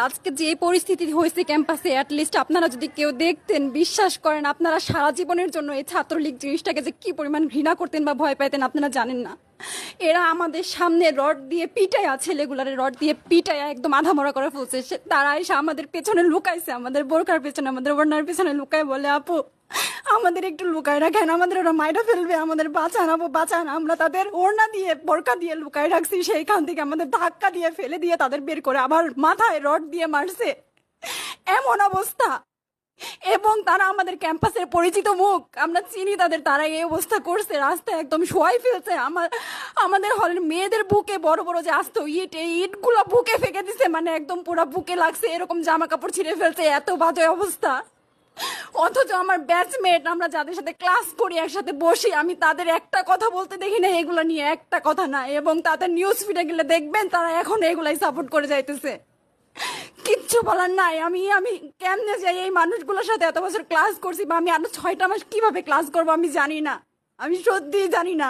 আজকে যে পরিস্থিতি হয়েছে ক্যাম্পাসে, অ্যাটলিস্ট আপনারা যদি কেউ দেখতেন, বিশ্বাস করেন আপনারা সারা জীবনের জন্য এই ছাত্রলীগ জিনিসটাকে যে কি পরিমাণ ঘৃণা করতেন বা ভয় পাইতেন আপনারা জানেন না। এরা আমাদের সামনে রড দিয়ে পিটায়া, ছেলেগুলারে রড দিয়ে পিটায়া একদম আধামরা করে ফেলছে। তারা এসে আমাদের পেছনে লুকাইছে, আমাদের বোরকার পেছনে, আমাদের ওড়নার পেছনে লুকায় বলে, আপু আমাদের একটু লুকায় রাখেন, আমাদের ওরা মাইরা ফেলবে, আমাদের বাঁচান আপু বাঁচান। আমরা তাদের ওড়না দিয়ে বোরকা দিয়ে লুকায় রাখছি, সেইখান থেকে আমাদের ধাক্কা দিয়ে ফেলে দিয়ে তাদের বের করে আবার মাথায় রড দিয়ে মারছে, এমন অবস্থা। এবং তারা আমাদের ক্যাম্পাসের পরিচিত মুখ, আমরা চিনি তাদের, তারা এই অবস্থা করছে, রাস্তায় একদম শোয়াই ফেলছে। আমাদের হলের মেয়েদের বুকে বড় বড় যে আসতো ইট, এই ইটগুলো বুকে ফেঁকে দিছে, মানে একদম পুরো বুকে লাগছে, এরকম জামা কাপড় ছিঁড়ে ফেলছে, এত বাজে অবস্থা। অথচ আমার ব্যাচমেট, আমরা যাদের সাথে ক্লাস করি, একসাথে বসি, আমি তাদের একটা কথা বলতে দেখি না এগুলো নিয়ে, একটা কথা না। এবং তাদের নিউজ ফিডে গেলে দেখবেন তারা এখন এগুলাই সাপোর্ট করে যাইতেছে। কিচ্ছু বলার নাই। আমি আমি কেমনে যাই এই মানুষগুলোর সাথে, এত বছর ক্লাস করছি, বা আমি আরো 6টা মাস কিভাবে ক্লাস করবো আমি জানি না, আমি সত্যিই জানি না।